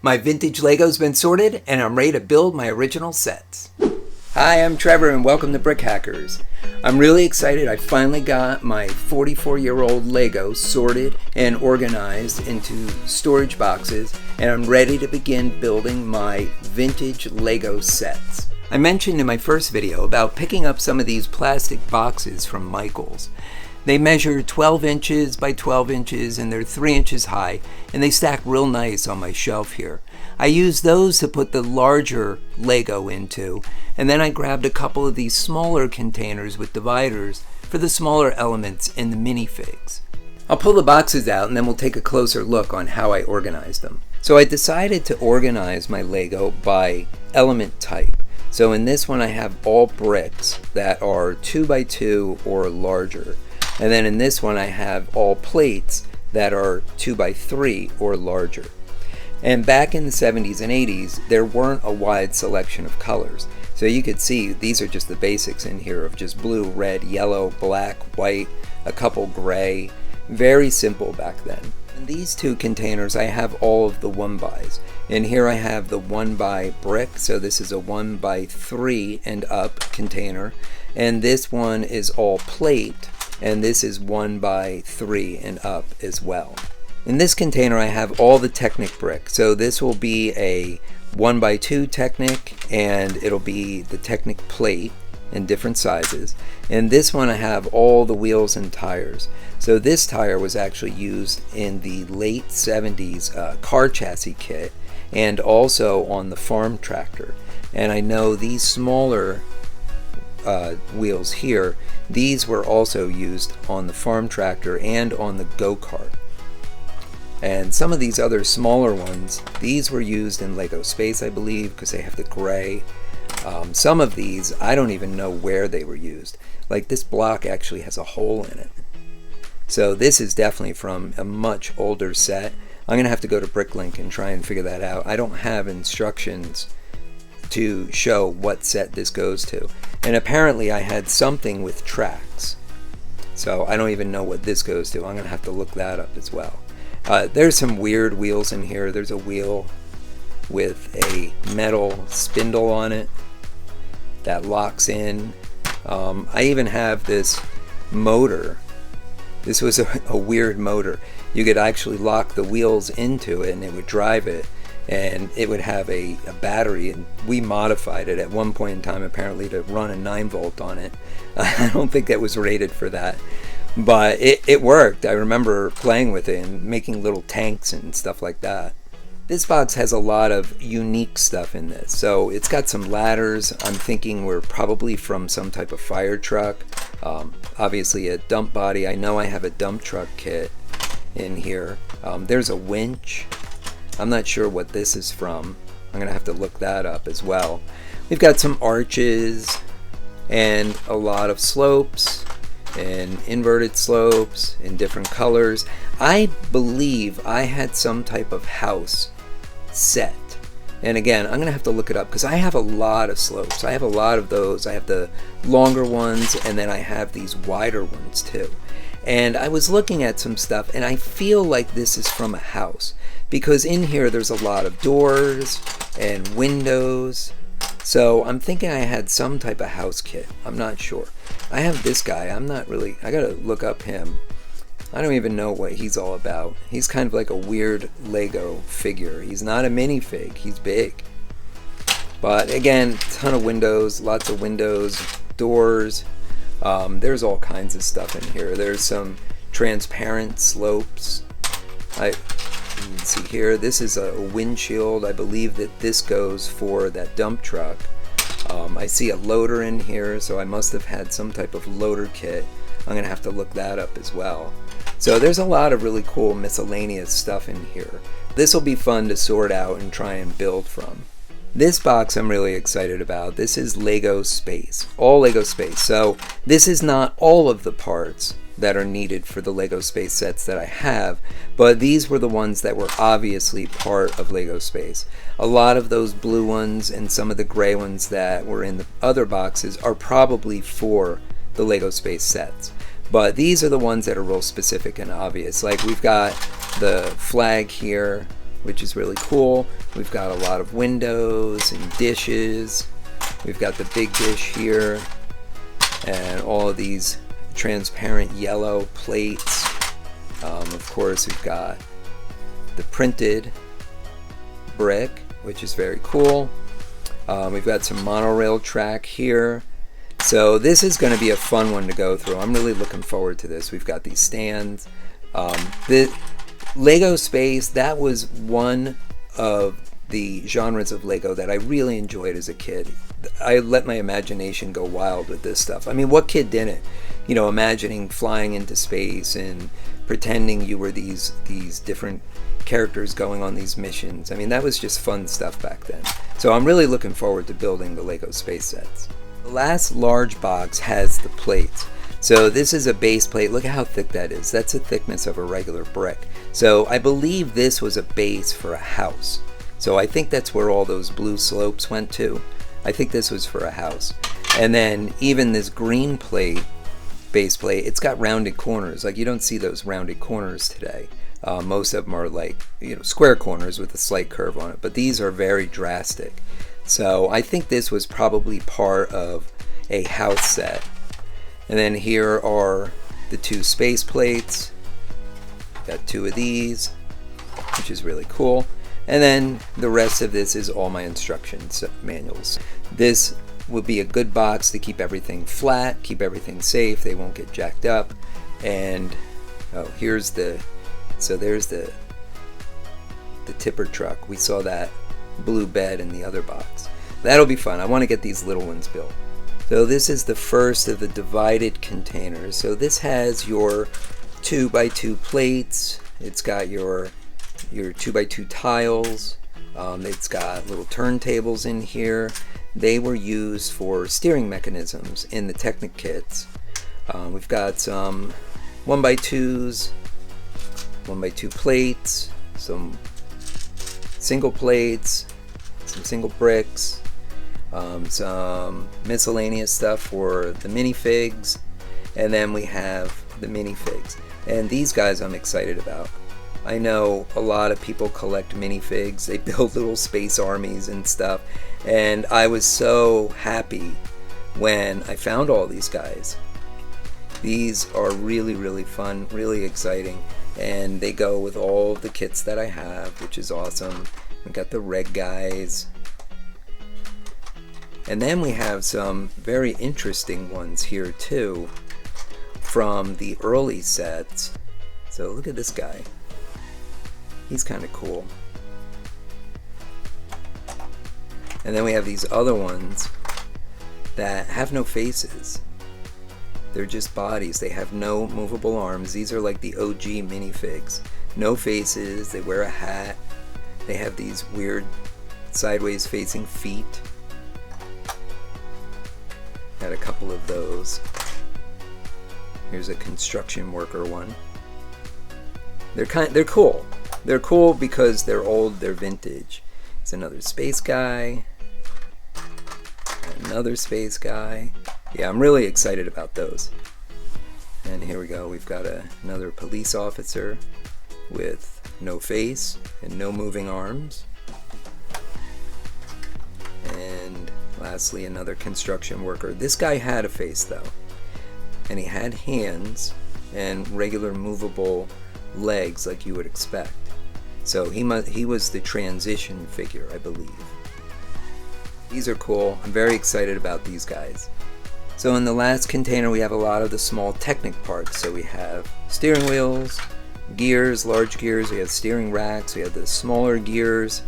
My vintage Lego's been sorted and I'm ready to build my original sets. Hi, I'm Trevor and welcome to Brick Hackers. I'm really excited. I finally got my 44-year-old Lego sorted and organized into storage boxes, and I'm ready to begin building my vintage Lego sets. I mentioned in my first video about picking up some of these plastic boxes from Michaels. They measure 12 inches by 12 inches and they're 3 inches high, and they stack real nice on my shelf here. I used those to put the larger Lego into, and then I grabbed a couple of these smaller containers with dividers for the smaller elements in the minifigs. I'll pull the boxes out and then we'll take a closer look on how I organized them. So I decided to organize my Lego by element type. So in this one I have all bricks that are 2 by 2 or larger. And then in this one I have all plates that are 2 by 3 or larger. And back in the 70s and 80s, there weren't a wide selection of colors. So you could see these are just the basics in here of just blue, red, yellow, black, white, a couple gray. Very simple back then. In these two containers I have all of the 1x. And here I have the 1x brick, so this is a 1 by 3 and up container. And this one is all plate, and this is 1 by 3 and up as well. In this container I have all the Technic brick, so this will be a 1 by 2 Technic, and it'll be the Technic plate in different sizes. And this one I have all the wheels and tires. So this tire was actually used in the late 70s car chassis kit and also on the farm tractor. And I know these smaller wheels here, these were also used on the farm tractor and on the go-kart. And some of these other smaller ones, these were used in Lego Space, I believe, because they have the gray. Some of these, I don't even know where they were used. Like this block actually has a hole in it. So this is definitely from a much older set. I'm going to have to go to Bricklink and try and figure that out. I don't have instructions to show what set this goes to. And apparently I had something with tracks. So I don't even know what this goes to. I'm going to have to look that up as well. There's some weird wheels in here. There's a wheel with a metal spindle on it that locks in. I even have this motor. This was a weird motor. You could actually lock the wheels into it and it would drive it, and it would have a battery, and we modified it at one point in time apparently to run a 9-volt on it. I don't think that was rated for that, but it worked. I remember playing with it and making little tanks and stuff like that. This box has a lot of unique stuff in this. So it's got some ladders. I'm thinking we're probably from some type of fire truck. Obviously a dump body. I know I have a dump truck kit in here. There's a winch. I'm not sure what this is from. I'm gonna have to look that up as well. We've got some arches and a lot of slopes and inverted slopes in different colors. I believe I had some type of house set. And again, I'm gonna have to look it up because I have a lot of slopes. I have a lot of those. I have the longer ones and then I have these wider ones too. And I was looking at some stuff and I feel like this is from a house because in here there's a lot of doors and windows. So I'm thinking I had some type of house kit. I'm not sure. I have this guy. I gotta look up him. I don't even know what he's all about. He's kind of like a weird Lego figure. He's not a minifig. He's big. But again, ton of windows, lots of windows, doors. There's all kinds of stuff in here. There's some transparent slopes. You can see here, this is a windshield. I believe that this goes for that dump truck. I see a loader in here, so I must have had some type of loader kit. I'm gonna have to look that up as well. So there's a lot of really cool miscellaneous stuff in here. This will be fun to sort out and try and build from. This box I'm really excited about. This is Lego Space, all Lego Space. So this is not all of the parts that are needed for the Lego Space sets that I have, but these were the ones that were obviously part of Lego Space. A lot of those blue ones and some of the gray ones that were in the other boxes are probably for the Lego Space sets. But these are the ones that are real specific and obvious. Like we've got the flag here which is really cool. We've got a lot of windows and dishes. We've got the big dish here and all of these transparent yellow plates. Of course, we've got the printed brick, which is very cool. We've got some monorail track here. So this is going to be a fun one to go through. I'm really looking forward to this. We've got these stands. The Lego Space, that was one of the genres of Lego that I really enjoyed as a kid. I let my imagination go wild with this stuff. I mean, what kid didn't? You know, imagining flying into space and pretending you were these different characters going on these missions. I mean, that was just fun stuff back then. So I'm really looking forward to building the Lego Space sets. The last large box has the plates. So this is a base plate. Look at how thick that is. That's the thickness of a regular brick. So I believe this was a base for a house. So I think that's where all those blue slopes went to. I think this was for a house. And then even this green plate, base plate, it's got rounded corners. Like, you don't see those rounded corners today. Most of them are like, you know, square corners with a slight curve on it. But these are very drastic. So I think this was probably part of a house set. And then here are the two space plates. Got two of these, which is really cool. And then the rest of this is all my instructions manuals. This would be a good box to keep everything flat, keep everything safe. They won't get jacked up. And here's there's the tipper truck. We saw that blue bed in the other box. That'll be fun. I want to get these little ones built. So this is the first of the divided containers. So this has your 2x2 plates. It's got your 2x2 tiles. It's got little turntables in here. They were used for steering mechanisms in the Technic kits. We've got some 1x2s, 1x2 plates, some single plates, some single bricks, some miscellaneous stuff for the minifigs, and then we have the minifigs. And these guys I'm excited about. I know a lot of people collect minifigs. They build little space armies and stuff. And I was so happy when I found all these guys. These are really, really fun, really exciting. And they go with all the kits that I have, which is awesome. We got the red guys. And then we have some very interesting ones here too from the early sets. So look at this guy. He's kind of cool. And then we have these other ones that have no faces. They're just bodies. They have no movable arms. These are like the OG minifigs. No faces. They wear a hat. They have these weird sideways facing feet. Got a couple of those. Here's a construction worker one. They're cool. They're cool because they're old, they're vintage. It's another space guy. Another space guy. Yeah, I'm really excited about those. And here we go. We've got another police officer with no face and no moving arms. And lastly, another construction worker. This guy had a face though. And he had hands and regular movable legs like you would expect. So he was the transition figure, I believe. These are cool. I'm very excited about these guys. So in the last container we have a lot of the small Technic parts. So we have steering wheels, gears, large gears, we have steering racks, we have the smaller gears,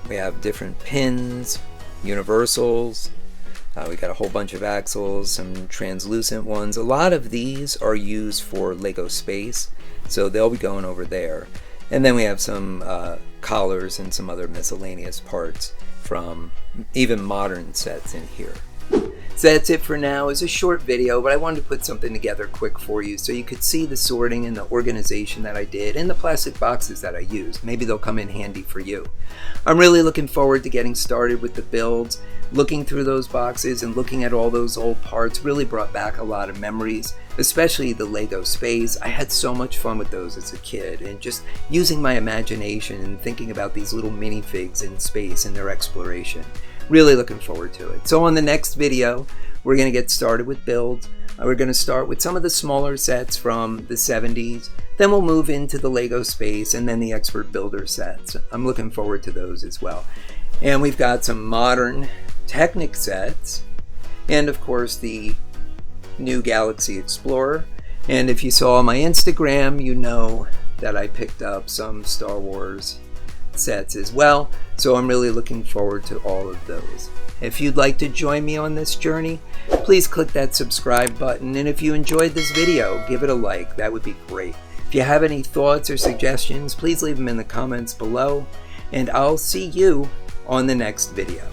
we have different pins, universals, we got a whole bunch of axles, some translucent ones. A lot of these are used for Lego Space, so they'll be going over there. And then we have some collars and some other miscellaneous parts from even modern sets in here. So that's it for now. It's a short video, but I wanted to put something together quick for you so you could see the sorting and the organization that I did and the plastic boxes that I used. Maybe they'll come in handy for you. I'm really looking forward to getting started with the builds. looking through those boxes and looking at all those old parts really brought back a lot of memories, especially the Lego space. I had so much fun with those as a kid, and just using my imagination and thinking about these little minifigs in space and their exploration. Really looking forward to it. So on the next video, we're going to get started with builds. We're going to start with some of the smaller sets from the 70s. Then we'll move into the Lego space and then the expert builder sets. I'm looking forward to those as well. And we've got some modern Technic sets, and of course the new Galaxy Explorer. And if you saw my Instagram, you know that I picked up some Star Wars sets as well. So I'm really looking forward to all of those. If you'd like to join me on this journey, please click that subscribe button. And if you enjoyed this video, give it a like. That would be great. If you have any thoughts or suggestions, please leave them in the comments below. And I'll see you on the next video.